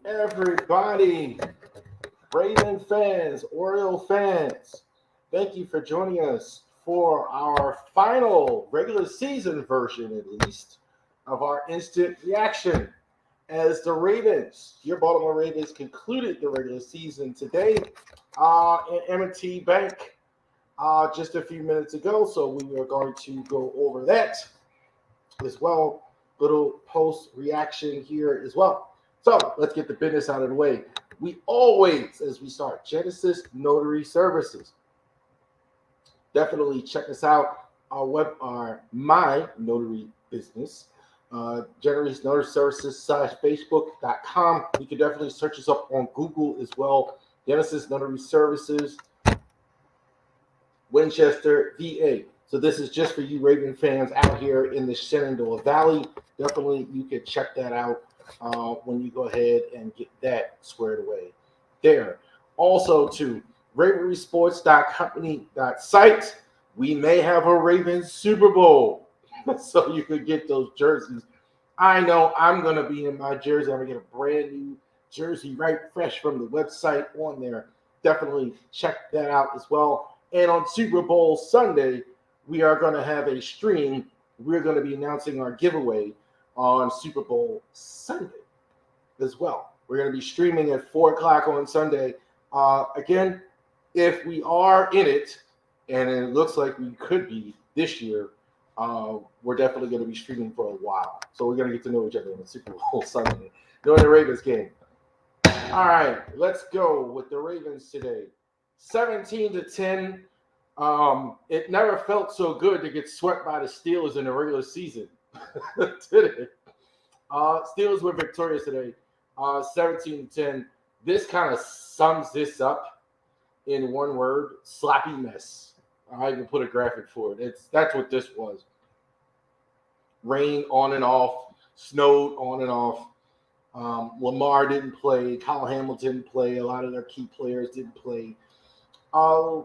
Everybody, Raven fans, Oriole fans, thank you for joining us for our final regular season version, at least, of our instant reaction. As the Ravens, your Baltimore Ravens, concluded the regular season today in M&T Bank just a few minutes ago. So we are going to go over that as well. Little post reaction here as well. So let's get the business out of the way. We always, as we start, Genesis Notary Services. Definitely check us out. Our my notary business, Genesis Notary Services /Facebook.com. You can definitely search us up on Google as well. Genesis Notary Services, Winchester, VA. So this is just for you Raven fans out here in the Shenandoah Valley. Definitely you can check that out when you go ahead and get that squared away there. Also to ravorisports.company.site. We may have a Ravens Super Bowl. So you could get those jerseys. I know I'm going to be in my jersey. I'm going to get a brand new jersey right fresh from the website on there. Definitely check that out as well. And on Super Bowl Sunday, we are going to have a stream. We're going to be announcing our giveaway on Super Bowl Sunday as well. We're going to be streaming at 4 o'clock on Sunday. Again, if we are in it, and it looks like we could be this year, we're definitely going to be streaming for a while. So we're going to get to know each other on the Super Bowl Sunday during the Ravens game. All right, let's go with the Ravens today. 17-10. It never felt so good to get swept by the Steelers in the regular season. Did it? Steelers were victorious today, 17-10. This kind of sums this up in one word: sloppy mess. I can put a graphic for it. That's what this was. Rain on and off, snowed on and off. Lamar didn't play. Kyle Hamilton didn't play. A lot of their key players didn't play. I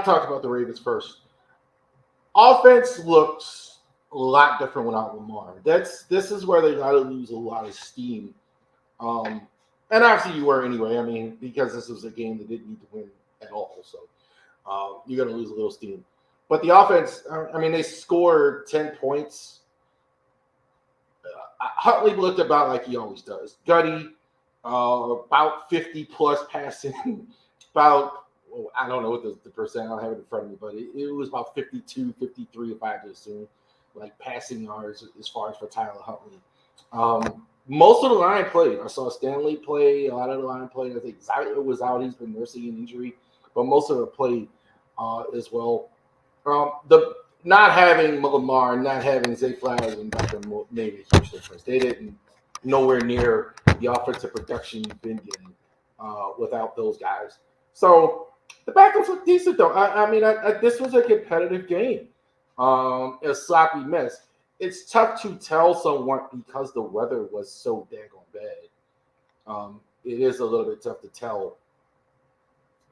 talked about the Ravens first. Offense looks a lot different without Lamar. This is where they got to lose a lot of steam. And obviously you were anyway. I mean, because this was a game that didn't need to win at all. So you're going to lose a little steam. But the offense, I mean, they scored 10 points. Huntley looked about like he always does. Gutty, about 50-plus passing. About, I don't know what the percent, I don't have it in front of me, but it was about 52, 53, if I had to assume, like passing yards as far as for Tyler Huntley. Most of the line played. I saw Stanley play. A lot of the line played. I think Zeitler was out. He's been nursing an injury. But most of it played as well. The not having Lamar, not having Zay Flowers and Dr. made a huge difference. They didn't nowhere near the offensive production you've been getting without those guys. So the backups look decent, though. I mean, this was a competitive game. A sloppy mess. It's tough to tell somewhat because the weather was so daggone bad. It is a little bit tough to tell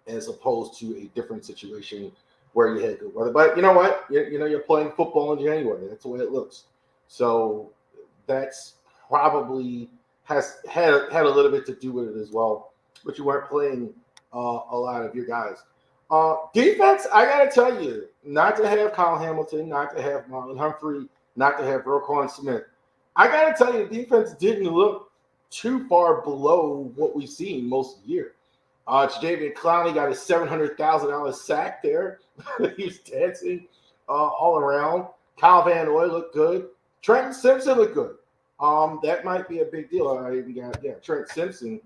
as opposed to a different situation where you had good weather. But you know what? You're playing football in January. That's the way it looks. So that's probably has had a little bit to do with it as well. But you weren't playing a lot of your guys. Defense, I got to tell you, not to have Kyle Hamilton, not to have Marlon Humphrey, not to have Roquan Smith. I got to tell you, the defense didn't look too far below what we've seen most of the year. Jadeveon Clowney got a $700,000 sack there. He was dancing all around. Kyle Van Noy looked good. Trenton Simpson looked good. That might be a big deal. I even got Trent Simpson.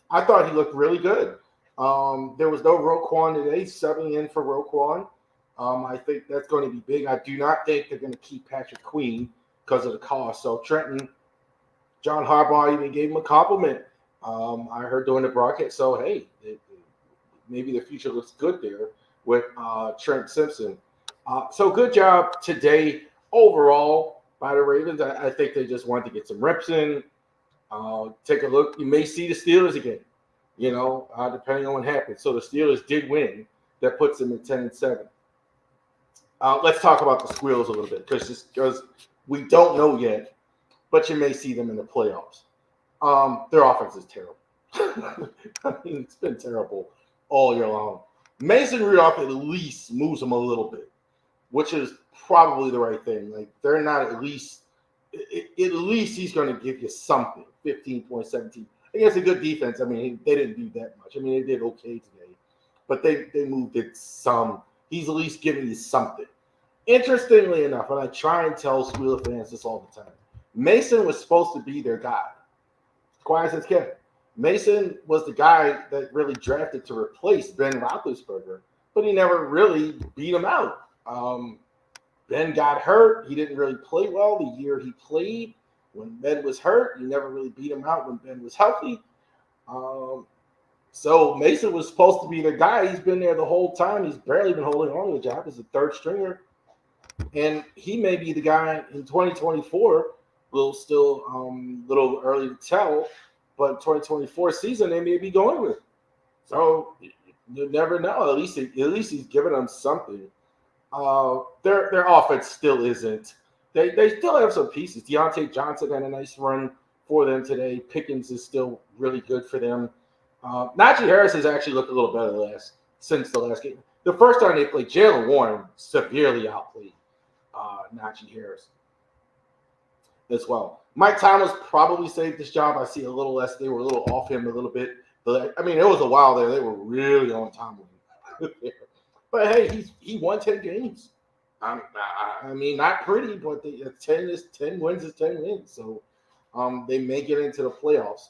I thought he looked really good. There was no Roquan today, subbing in for Roquan. I think that's going to be big. I do not think they're going to keep Patrick Queen because of the cost. So Trenton, John Harbaugh even gave him a compliment. I heard during the broadcast. So, hey, maybe the future looks good there with Trent Simpson. So good job today overall by the Ravens. I think they just wanted to get some reps in. Take a look. You may see the Steelers again, depending on what happens. So the Steelers did win. That puts them at 10-7. Let's talk about the Squirrels a little bit because we don't know yet, but you may see them in the playoffs. Their offense is terrible. I mean, it's been terrible all year long. Mason Rudolph at least moves them a little bit, which is probably the right thing. Like they're not at least he's going to give you something. 15 points, 17 against a good defense. I mean, they didn't do that much. I mean, they did okay today, but they moved it some. He's at least giving you something. Interestingly enough, and I try and tell Squealer fans this all the time, Mason was supposed to be their guy. Quiet as Kevin. Mason was the guy that really drafted to replace Ben Roethlisberger, but he never really beat him out. Ben got hurt. He didn't really play well the year he played. When Ben was hurt, he never really beat him out when Ben was healthy. So Mason was supposed to be the guy. He's been there the whole time. He's barely been holding on to the job as a third stringer. And he may be the guy in 2024. We'll still a little early to tell, but 2024 season they may be going with. So you never know. At least he's giving them something. Their offense still isn't. They still have some pieces. Deontay Johnson had a nice run for them today. Pickens is still really good for them. Najee Harris has actually looked a little better since the last game. The first time they played, Jalen Warren severely outplayed Najee Harris as well. Mike Thomas probably saved this job. I see a little less. They were a little off him a little bit. But I mean, it was a while there. They were really on time with him. But hey, he won 10 games. I mean, not pretty, but 10 wins is 10 wins. So they may get into the playoffs.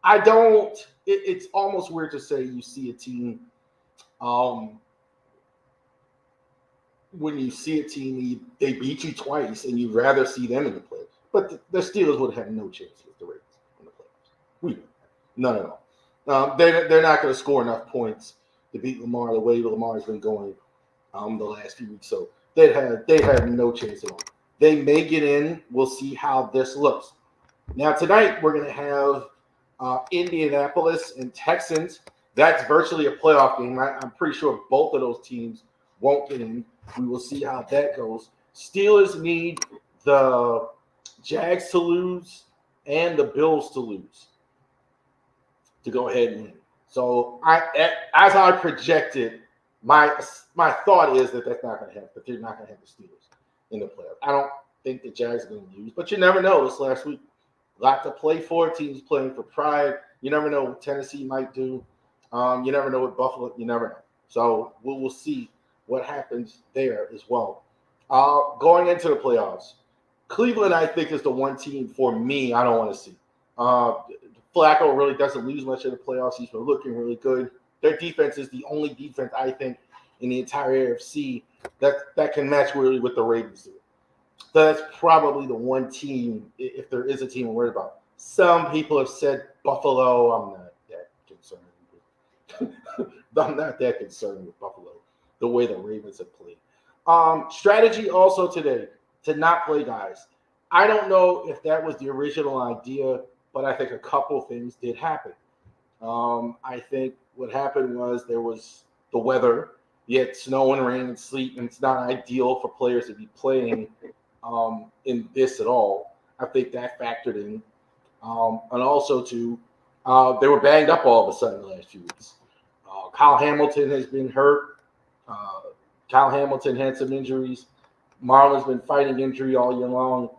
I don't. It's almost weird to say you see a team. When you see a team, they beat you twice, and you'd rather see them in the playoffs. But the Steelers would have no chance with the Ravens in the playoffs. None at all. They're not going to score enough points to beat Lamar the way Lamar's been going the last few weeks. So they have no chance at all. They may get in. We'll see how this looks. Now tonight we're going to have Indianapolis and Texans. That's virtually a playoff game. I'm pretty sure both of those teams won't get in. We will see how that goes. Steelers need the Jags to lose and the Bills to lose to go ahead and win. So as I projected, my thought is that's not going to happen. But they're not going to have the Steelers in the playoffs. I don't think the Jags are going to lose, but you never know. This last week, a lot to play for. Teams playing for pride. You never know what Tennessee might do. You never know what Buffalo. You never know. So we'll see what happens there as well. Going into the playoffs, Cleveland, I think, is the one team for me I don't want to see. Flacco really doesn't lose much in the playoffs. He's been looking really good. Their defense is the only defense, I think, in the entire AFC that can match really what the Ravens do. That's probably the one team, if there is a team I'm worried about. Some people have said Buffalo. I'm not that concerned. I'm not that concerned with Buffalo, the way the Ravens have played. Strategy also today to not play guys. I don't know if that was the original idea, but I think a couple things did happen. I think what happened was there was the weather. You had snow and rain and sleet, and it's not ideal for players to be playing in this at all. I think that factored in. And also, too, they were banged up all of a sudden the last few weeks. Kyle Hamilton has been hurt. Kyle Hamilton had some injuries. Marlon's been fighting injury all year long.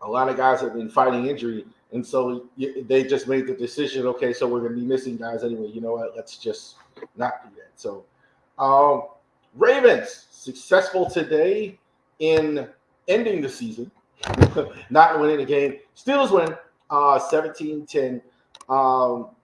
A lot of guys have been fighting injury. And so they just made the decision, okay, so we're going to be missing guys anyway. You know what? Let's just not do that. So Ravens, successful today in ending the season, not winning the game. Steelers win 17-10.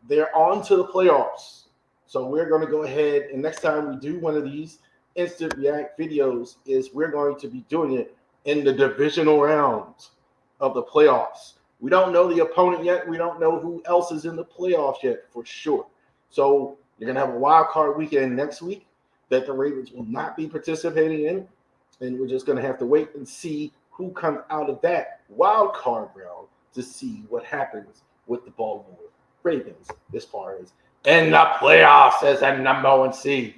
They're on to the playoffs. So we're going to go ahead, and next time we do one of these instant react videos is we're going to be doing it in the divisional rounds of the playoffs. We don't know the opponent yet. We don't know who else is in the playoffs yet for sure. So you're going to have a wild card weekend next week that the Ravens will not be participating in. And we're just going to have to wait and see who comes out of that wild card round to see what happens with the Baltimore Ravens as far as in the playoffs as a number one seed.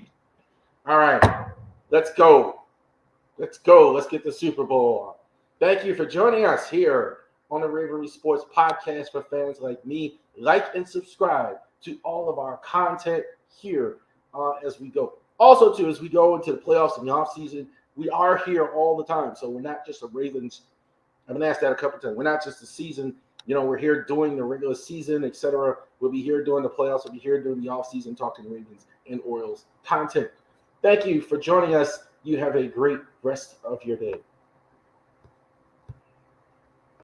All right, let's go. Let's get the Super Bowl on. Thank you for joining us here on the Ravery Sports podcast for fans like me. Like and subscribe to all of our content here as we go. Also, too, as we go into the playoffs and the offseason, we are here all the time. So we're not just a Ravens. I've been asked that a couple of times. We're not just a season. We're here during the regular season, etc. We'll be here during the playoffs. We'll be here during the offseason talking Ravens and Orioles content. Thank you for joining us. You have a great rest of your day.